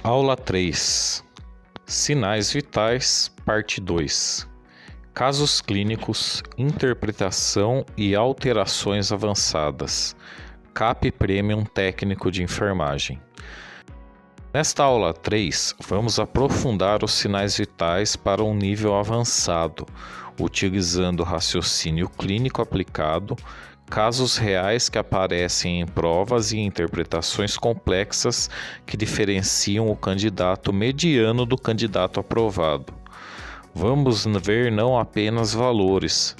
Aula 3. Sinais vitais, parte 2. Casos clínicos, interpretação e alterações avançadas. CAP Premium Técnico de Enfermagem. Nesta aula 3, vamos aprofundar os sinais vitais para um nível avançado, utilizando raciocínio clínico aplicado, casos reais que aparecem em provas e interpretações complexas que diferenciam o candidato mediano do candidato aprovado. Vamos ver não apenas valores,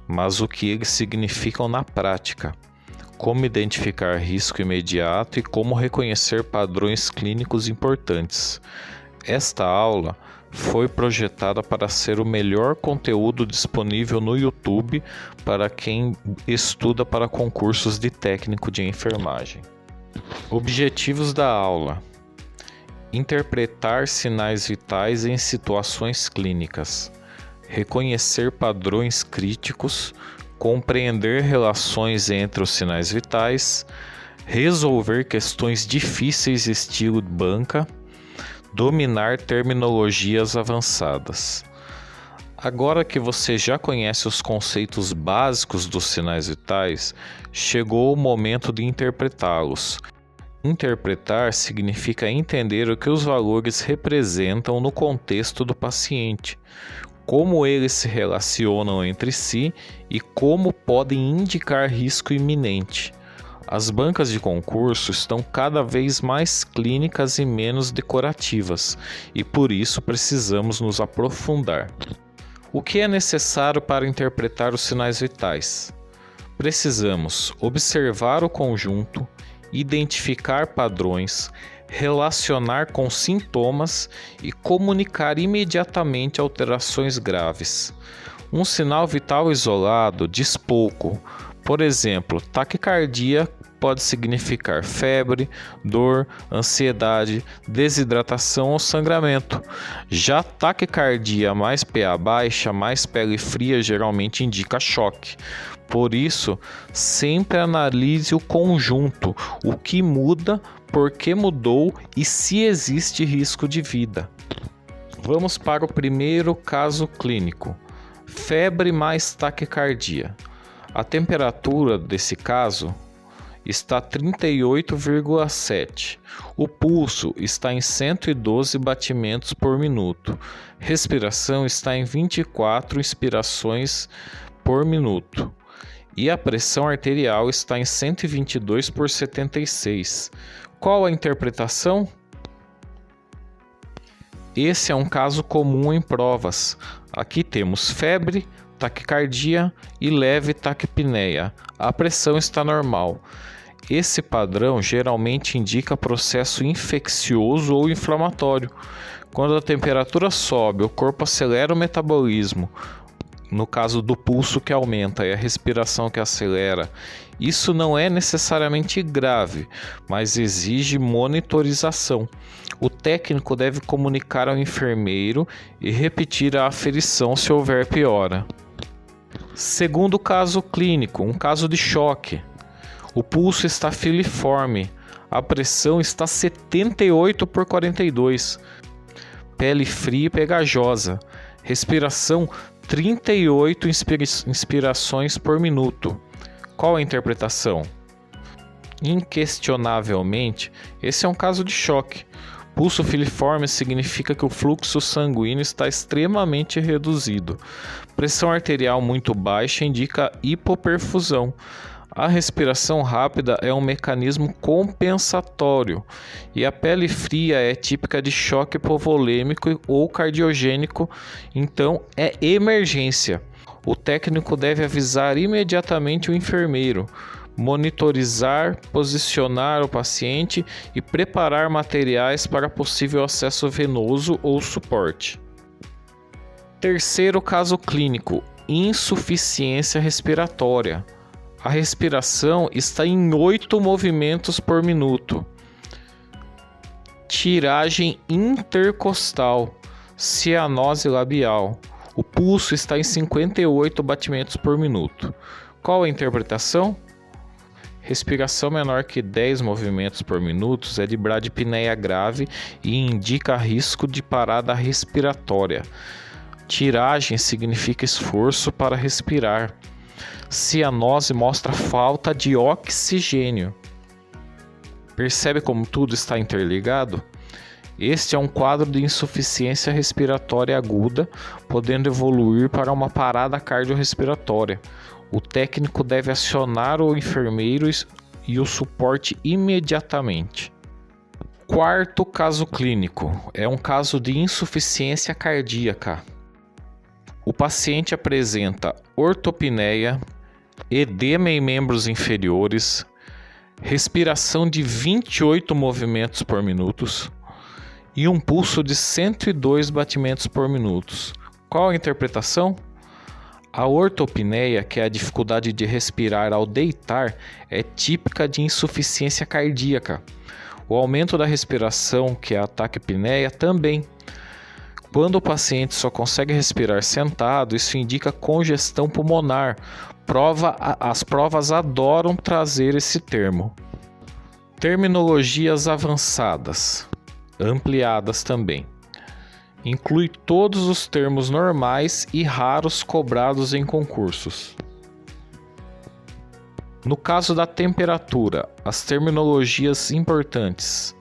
mas o que eles significam na prática, como identificar risco imediato e como reconhecer padrões clínicos importantes. Esta aula foi projetada para ser o melhor conteúdo disponível no YouTube para quem estuda para concursos de técnico de enfermagem. Objetivos da aula: interpretar sinais vitais em situações clínicas, reconhecer padrões críticos, compreender relações entre os sinais vitais, resolver questões difíceis estilo banca, dominar terminologias avançadas. Agora que você já conhece os conceitos básicos dos sinais vitais, chegou o momento de interpretá-los. Interpretar significa entender o que os valores representam no contexto do paciente, como eles se relacionam entre si e como podem indicar risco iminente. As bancas de concurso estão cada vez mais clínicas e menos decorativas, e por isso precisamos nos aprofundar. O que é necessário para interpretar os sinais vitais? Precisamos observar o conjunto, identificar padrões, relacionar com sintomas e comunicar imediatamente alterações graves. Um sinal vital isolado diz pouco. Por exemplo, taquicardia pode significar febre, dor, ansiedade, desidratação ou sangramento. Já taquicardia mais PA baixa, mais pele fria geralmente indica choque. Por isso, sempre analise o conjunto, o que muda, por que mudou e se existe risco de vida. Vamos para o primeiro caso clínico: febre mais taquicardia. A temperatura desse caso está 38,7. O pulso está em 112 batimentos por minuto. Respiração está em 24 inspirações por minuto. E a pressão arterial está em 122 por 76. Qual a interpretação? Esse é um caso comum em provas. Aqui temos febre, taquicardia e leve taquipneia. A pressão está normal. Esse padrão geralmente indica processo infeccioso ou inflamatório. Quando a temperatura sobe, o corpo acelera o metabolismo. No caso do pulso que aumenta e a respiração que acelera, isso não é necessariamente grave, mas exige monitorização. O técnico deve comunicar ao enfermeiro e repetir a aferição se houver piora. Segundo caso clínico, um caso de choque. O pulso está filiforme, a pressão está 78 por 42, pele fria e pegajosa, respiração 38 inspirações por minuto. Qual a interpretação? Inquestionavelmente, esse é um caso de choque. Pulso filiforme significa que o fluxo sanguíneo está extremamente reduzido. Pressão arterial muito baixa indica hipoperfusão. A respiração rápida é um mecanismo compensatório e a pele fria é típica de choque hipovolêmico ou cardiogênico, então é emergência. O técnico deve avisar imediatamente o enfermeiro, monitorizar, posicionar o paciente e preparar materiais para possível acesso venoso ou suporte. Terceiro caso clínico: insuficiência respiratória. A respiração está em 8 movimentos por minuto. Tiragem intercostal, cianose labial. O pulso está em 58 batimentos por minuto. Qual a interpretação? Respiração menor que 10 movimentos por minuto é de bradipneia grave e indica risco de parada respiratória. Tiragem significa esforço para respirar. Cianose mostra falta de oxigênio. Percebe como tudo está interligado? Este é um quadro de insuficiência respiratória aguda, podendo evoluir para uma parada cardiorrespiratória. O técnico deve acionar o enfermeiro e o suporte imediatamente. Quarto caso clínico é um caso de insuficiência cardíaca. O paciente apresenta ortopneia, edema em membros inferiores, respiração de 28 movimentos por minuto e um pulso de 102 batimentos por minuto. Qual a interpretação? A ortopneia, que é a dificuldade de respirar ao deitar, é típica de insuficiência cardíaca. O aumento da respiração, que é a taquipneia, também. Quando o paciente só consegue respirar sentado, isso indica congestão pulmonar. As provas adoram trazer esse termo. Terminologias avançadas, ampliadas também. Inclui todos os termos normais e raros cobrados em concursos. No caso da temperatura, as terminologias importantes: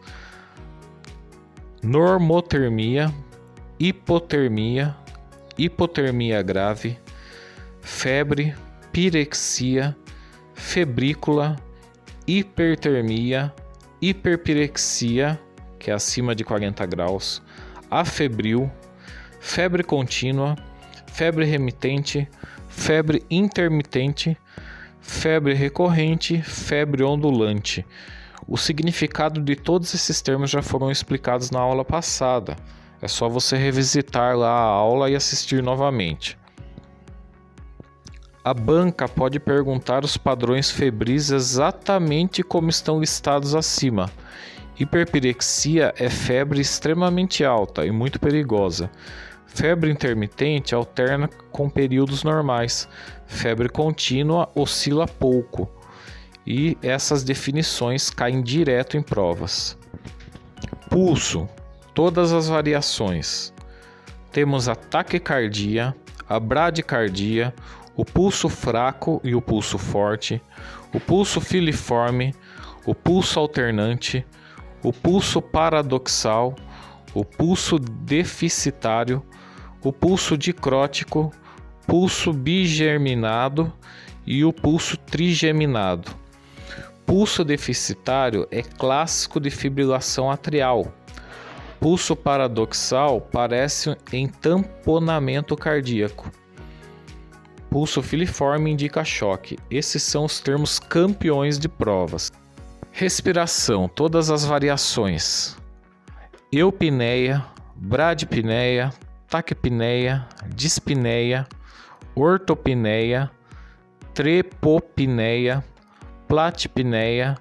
normotermia, hipotermia, hipotermia grave, febre, pirexia, febrícula, hipertermia, hiperpirexia, que é acima de 40 graus, afebril, febre contínua, febre remitente, febre intermitente, febre recorrente, febre ondulante. O significado de todos esses termos já foram explicados na aula passada. É só você revisitar lá a aula e assistir novamente. A banca pode perguntar os padrões febris exatamente como estão listados acima. Hiperpirexia é febre extremamente alta e muito perigosa. Febre intermitente alterna com períodos normais. Febre contínua oscila pouco. E essas definições caem direto em provas. Pulso. Todas as variações. Temos a taquicardia, a bradicardia, o pulso fraco e o pulso forte, o pulso filiforme, o pulso alternante, o pulso paradoxal, o pulso deficitário, o pulso dicrótico, pulso bigerminado e o pulso trigeminado. Pulso deficitário é clássico de fibrilação atrial. Pulso paradoxal parece em tamponamento cardíaco. Pulso filiforme indica choque. Esses são os termos campeões de provas. Respiração, todas as variações: eupneia, bradipneia, taquipneia, dispneia, ortopneia, trepopneia, platipneia,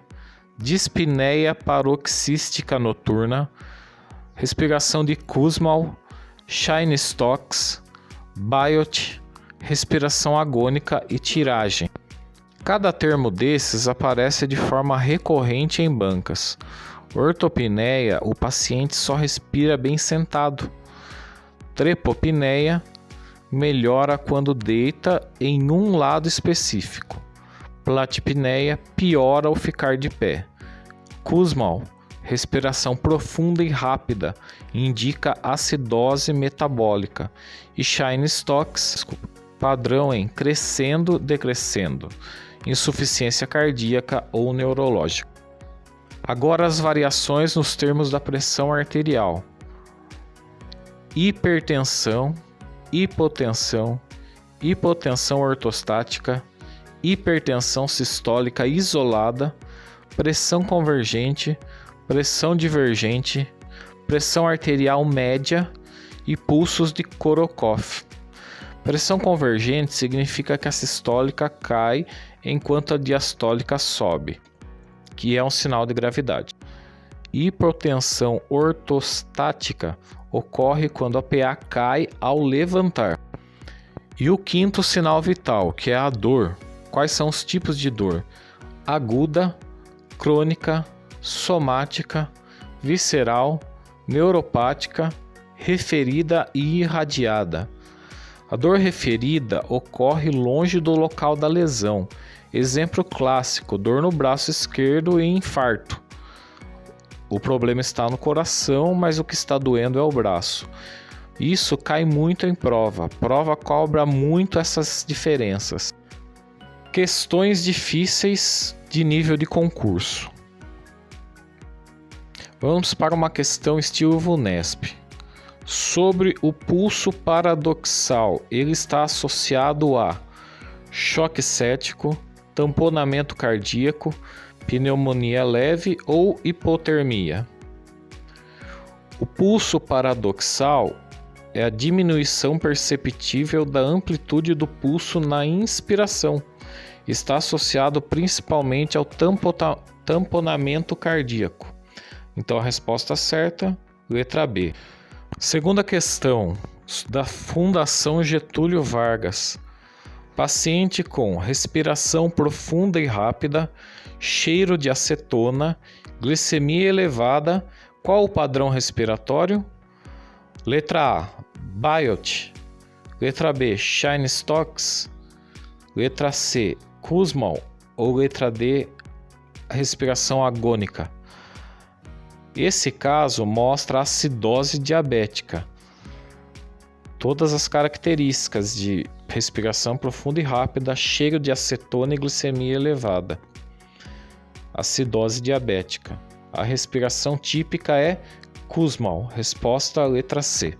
dispneia paroxística noturna, respiração de Kussmaul, Cheyne-Stokes, Biot, respiração agônica e tiragem. Cada termo desses aparece de forma recorrente em bancas. Ortopneia, o paciente só respira bem sentado. Trepopneia, melhora quando deita em um lado específico. Platipneia, piora ao ficar de pé. Kussmaul, respiração profunda e rápida, indica acidose metabólica. E Cheyne-Stokes, padrão em crescendo, decrescendo, insuficiência cardíaca ou neurológica. Agora as variações nos termos da pressão arterial: hipertensão, hipotensão, hipotensão ortostática, hipertensão sistólica isolada, pressão convergente, pressão divergente, pressão arterial média e pulsos de Korokov. Pressão convergente significa que a sistólica cai enquanto a diastólica sobe, que é um sinal de gravidade. Hipotensão ortostática ocorre quando a PA cai ao levantar. E o quinto sinal vital, que é a dor. Quais são os tipos de dor? aguda, crônica, somática, visceral, neuropática, referida e irradiada. A dor referida ocorre longe do local da lesão. Exemplo clássico: dor no braço esquerdo e infarto. O problema está no coração, mas o que está doendo é o braço. Isso cai muito em prova. Prova cobra muito essas diferenças. Questões difíceis de nível de concurso. Vamos para uma questão estilo VUNESP. Sobre o pulso paradoxal, ele está associado a choque séptico, tamponamento cardíaco, pneumonia leve ou hipotermia. O pulso paradoxal é a diminuição perceptível da amplitude do pulso na inspiração. Está associado principalmente ao tamponamento cardíaco. Então a resposta certa, letra B. Segunda questão, da Fundação Getúlio Vargas. Paciente com respiração profunda e rápida, cheiro de acetona, glicemia elevada, qual o padrão respiratório? Letra A, Biot. Letra B, Cheyne-Stokes. Letra C, Kussmaul. Ou letra D, respiração agônica. Esse caso mostra acidose diabética. Todas as características de respiração profunda e rápida, cheiro de acetona e glicemia elevada. Acidose diabética. A respiração típica é Kussmaul. Resposta letra C.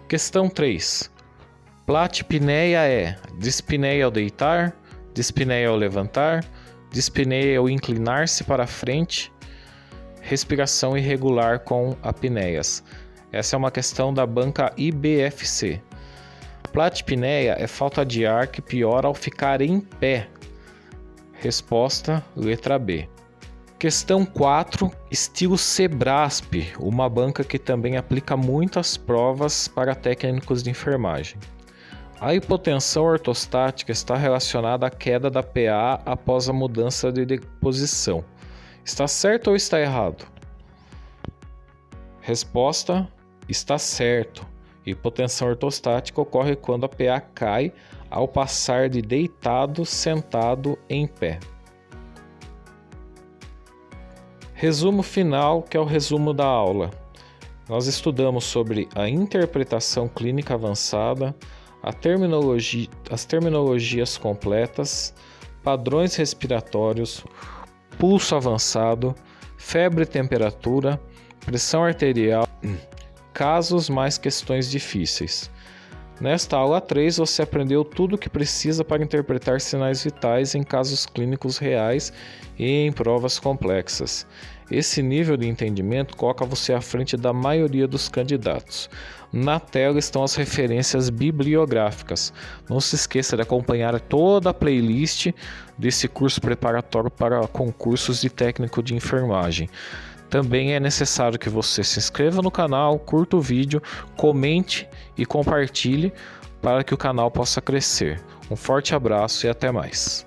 Questão 3. Platipneia é dispneia ao deitar, dispneia ao levantar, dispneia ao inclinar-se para frente, respiração irregular com apneias. Essa é uma questão da banca IBFC. Platipneia é falta de ar que piora ao ficar em pé. Resposta, letra B. Questão 4, estilo Sebrasp, uma banca que também aplica muitas provas para técnicos de enfermagem. A hipotensão ortostática está relacionada à queda da PA após a mudança de posição. Está certo ou está errado? Resposta: está certo. Hipotensão ortostática ocorre quando a PA cai ao passar de deitado, sentado, em pé. Resumo final, que é o resumo da aula. Nós estudamos sobre a interpretação clínica avançada, as terminologias completas, padrões respiratórios, pulso avançado, febre e temperatura, pressão arterial, casos mais questões difíceis. Nesta aula 3 você aprendeu tudo o que precisa para interpretar sinais vitais em casos clínicos reais e em provas complexas. Esse nível de entendimento coloca você à frente da maioria dos candidatos. Na tela estão as referências bibliográficas. Não se esqueça de acompanhar toda a playlist desse curso preparatório para concursos de técnico de enfermagem. Também é necessário que você se inscreva no canal, curta o vídeo, comente e compartilhe para que o canal possa crescer. Um forte abraço e até mais.